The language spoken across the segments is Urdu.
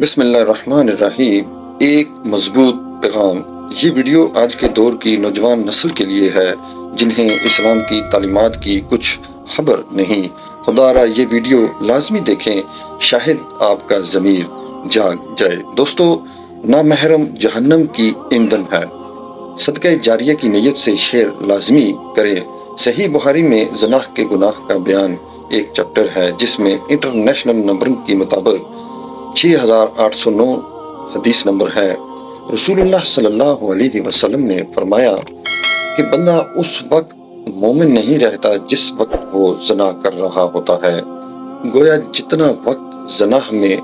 بسم اللہ الرحمن الرحیم۔ ایک مضبوط پیغام۔ یہ ویڈیو آج کے دور کی نوجوان نسل کے لیے ہے جنہیں اسلام کی تعلیمات کی کچھ خبر نہیں۔ خدا را یہ ویڈیو لازمی دیکھیں، شاید آپ کا ضمیر جاگ جائے۔ دوستو، نامحرم جہنم کی ایندھن ہے۔ صدقہ جاریہ کی نیت سے شیئر لازمی کریں۔ صحیح بخاری میں زنا کے گناہ کا بیان ایک چیپٹر ہے جس میں انٹرنیشنل نمبرنگ کے مطابق 6809 حدیث نمبر ہے۔ رسول اللہ صلی اللہ علیہ وسلم نے فرمایا کہ بندہ اس وقت مومن نہیں رہتا جس وقت وہ زنا کر رہا ہوتا ہے۔ گویا جتنا وقت زنا میں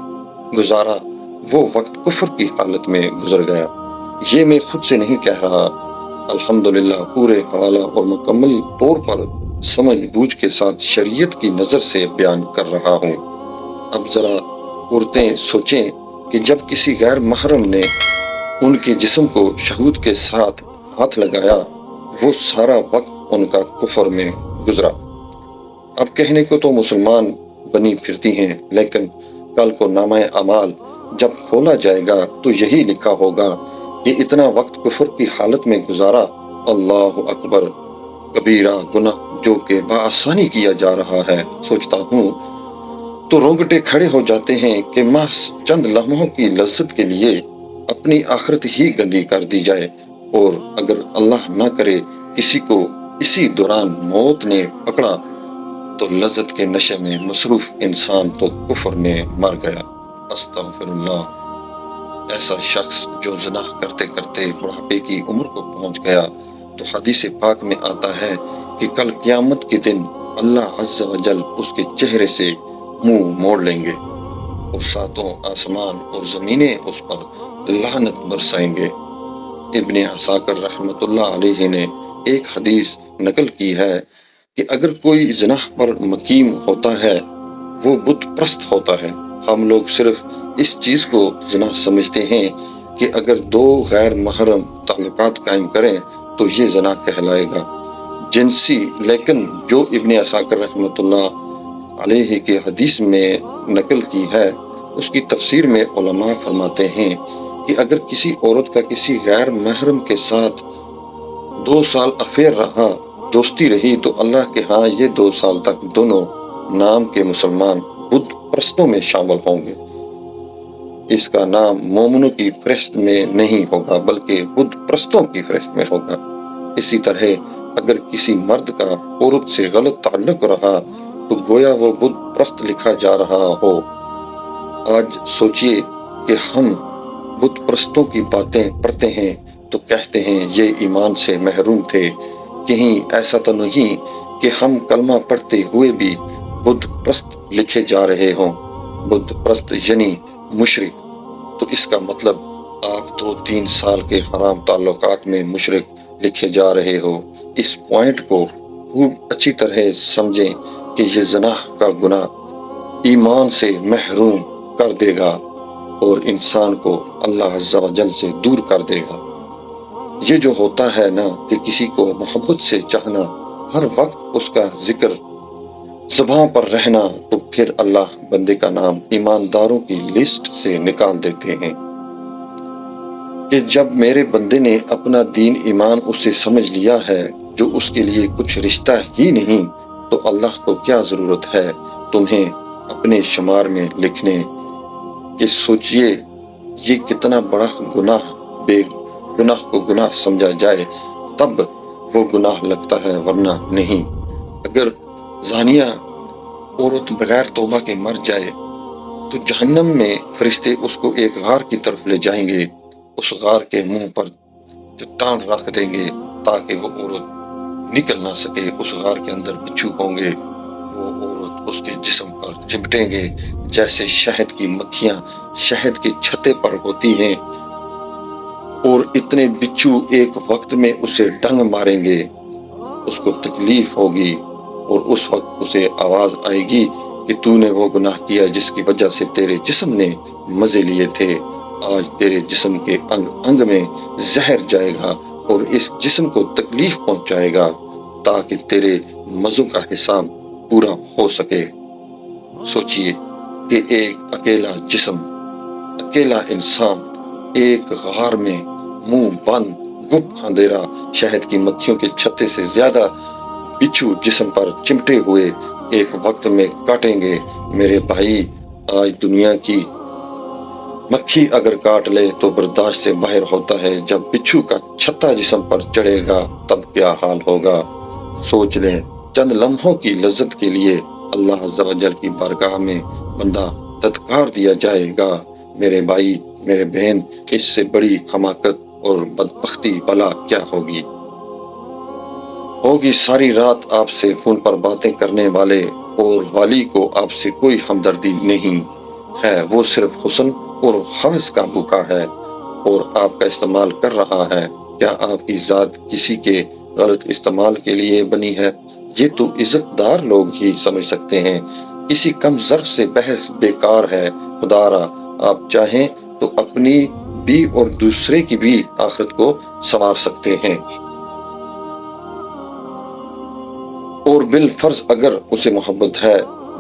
گزارا وہ وقت کفر کی حالت میں گزر گیا۔ یہ میں خود سے نہیں کہہ رہا، الحمدللہ پورے حوالہ اور مکمل طور پر سمجھ بوجھ کے ساتھ شریعت کی نظر سے بیان کر رہا ہوں۔ اب ذرا عورتیں سوچیں کہ جب کسی غیر محرم نے ان کے جسم کو شہوت کے ساتھ ہاتھ لگایا، وہ سارا وقت ان کا کفر میں گزرا۔ اب کہنے کو تو مسلمان بنی پھرتی ہیں، لیکن کل کو نامہ اعمال جب کھولا جائے گا تو یہی لکھا ہوگا کہ اتنا وقت کفر کی حالت میں گزارا۔ اللہ اکبر کبیرہ گناہ جو کہ بآسانی کیا جا رہا ہے۔ سوچتا ہوں تو رونگٹے کھڑے ہو جاتے ہیں کہ محض چند لمحوں کی لذت کے لیے اپنی آخرت ہی گندی کر دی جائے، اور اگر اللہ نہ کرے کسی کو اسی دوران موت نے پکڑا تو لذت کے نشے میں مصروف انسان تو کفر میں مر گیا۔ استغفر اللہ۔ ایسا شخص جو زنا کرتے کرتے بڑھاپے کی عمر کو پہنچ گیا تو حدیث پاک میں آتا ہے کہ کل قیامت کے دن اللہ عز و جل اس کے چہرے سے منہ موڑ لیں گے اور ساتوں آسمان اور زمینیں اس پر لعنت برسائیں گے۔ ابن عساکر رحمۃ اللہ علیہ نے ایک حدیث نقل کی ہے کہ اگر کوئی زنا پر مقیم ہوتا ہے وہ بت پرست ہوتا ہے۔ ہم لوگ صرف اس چیز کو زنا سمجھتے ہیں کہ اگر دو غیر محرم تعلقات قائم کریں تو یہ زنا کہلائے گا جنسی، لیکن جو ابن عساکر رحمۃ اللہ علیہ کے حدیث میں نقل کی ہے اس کی تفسیر میں علماء فرماتے ہیں کہ اگر کسی عورت کا کسی غیر محرم کے ساتھ 2 سال افیئر رہا، دوستی رہی، تو اللہ کے ہاں یہ 2 سال تک دونوں نام کے مسلمان بت پرستوں میں شامل ہوں گے۔ اس کا نام مومنوں کی فہرست میں نہیں ہوگا بلکہ بت پرستوں کی فہرست میں ہوگا۔ اسی طرح اگر کسی مرد کا عورت سے غلط تعلق رہا تو گویا وہ بت پرست لکھا جا رہا ہو۔ آج سوچئے کہ ہم بت پرستوں کی باتیں پڑھتے ہیں تو کہتے ہیں یہ ایمان سے محروم تھے۔ کہیں ایسا تو نہیں کہ ہم کلمہ پڑھتے ہوئے بھی بت پرست لکھے جا رہے ہوں۔ بت پرست یعنی مشرک، تو اس کا مطلب آپ 2-3 سال کے حرام تعلقات میں مشرک لکھے جا رہے ہو۔ اس پوائنٹ کو خوب اچھی طرح سمجھیں کہ یہ زنا کا گناہ ایمان سے محروم کر دے گا اور انسان کو اللہ عز و جل سے دور کر دے گا۔ یہ جو ہوتا ہے نا کہ کسی کو محبت سے چاہنا، ہر وقت اس کا ذکر زباں پر رہنا، تو پھر اللہ بندے کا نام ایمانداروں کی لسٹ سے نکال دیتے ہیں کہ جب میرے بندے نے اپنا دین ایمان اسے سمجھ لیا ہے جو اس کے لیے کچھ رشتہ ہی نہیں، تو اللہ کو کیا ضرورت ہے تمہیں اپنے شمار میں لکھنے کہ سوچئے یہ کتنا بڑا گناہ، بے گناہ کو گناہ سمجھا جائے تب وہ گناہ لگتا ہے ورنہ نہیں۔ اگر زانیہ عورت بغیر توبہ کے مر جائے تو جہنم میں فرشتے اس کو ایک غار کی طرف لے جائیں گے، اس غار کے منہ پر چٹان رکھ دیں گے تاکہ وہ عورت نکل نہ سکے۔ اس غار کے اندر بچھو ہوں گے، وہ عورت اس کے جسم پر چمٹیں گے جیسے شہد کی مکھیاں شہد کے چھتے پر ہوتی ہیں، اور اتنے بچھو ایک وقت میں اسے ڈنگ ماریں گے۔ اس کو تکلیف ہوگی اور اس وقت اسے آواز آئے گی کہ تو نے وہ گناہ کیا جس کی وجہ سے تیرے جسم نے مزے لیے تھے، آج تیرے جسم کے انگ انگ میں زہر جائے گا اور اس جسم کو تکلیف پہنچائے گا تاکہ تیرے مزوں کا حساب پورا ہو سکے۔ سوچئے کہ ایک اکیلا جسم، اکیلا انسان ایک غار میں منہ بند گپ اندھیرا شہد کی مکھیوں کے چھتے سے زیادہ بچھو جسم پر چمٹے ہوئے ایک وقت میں کاٹیں گے میرے بھائی۔ آج دنیا کی مکھی اگر کاٹ لے تو برداشت سے باہر ہوتا ہے، جب بچھو کا چھتا جسم پر چڑھے گا تب کیا حال ہوگا۔ سوچ لیں، چند لمحوں کی لذت کے لیے اللہ عز و جل کی بارگاہ میں بندہ دھتکار دیا جائے گا۔ میرے بھائی، میرے بہن، اس سے بڑی حماقت اور بدبختی بلا کیا ہوگی؟ ساری رات آپ سے فون پر باتیں کرنے والے اور والی کو آپ سے کوئی ہمدردی نہیں ہے، وہ صرف حسن اور حوث کا بھوکا ہے اور آپ کا استعمال کر رہا ہے۔ کیا آپ کی ذات کسی کے غلط استعمال کے لیے بنی ہے؟ یہ تو عزت دار لوگ ہی سمجھ سکتے ہیں۔ کسی کم ظرف سے بحث بیکار ہے۔ خدارا آپ چاہیں تو اپنی بھی اور دوسرے کی بھی آخرت کو سنوار سکتے ہیں، اور بالفرض اگر اسے محبت ہے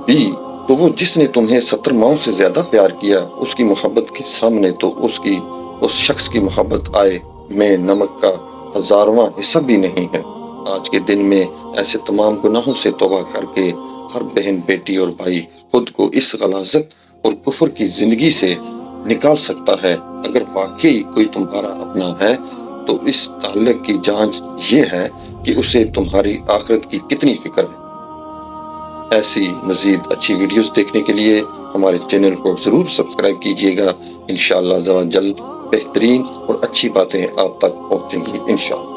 بھی تو وہ جس نے تمہیں 70 ماؤں سے زیادہ پیار کیا، اس کی محبت کے سامنے تو اس شخص کی محبت آئے میں نمک کا 1000واں حصہ بھی نہیں ہے۔ آج کے دن میں ایسے تمام گناہوں سے توبہ کر کے ہر بہن، بیٹی اور بھائی خود کو اس غلاظت اور کفر کی زندگی سے نکال سکتا ہے۔ اگر واقعی کوئی تمہارا اپنا ہے تو اس تعلق کی جانچ یہ ہے کہ اسے تمہاری آخرت کی کتنی فکر ہے۔ ایسی مزید اچھی ویڈیوز دیکھنے کے لیے ہمارے چینل کو ضرور سبسکرائب کیجیے گا۔ انشاءاللہ عز و جل بہترین اور اچھی باتیں آپ تک پہنچیں گی انشاءاللہ۔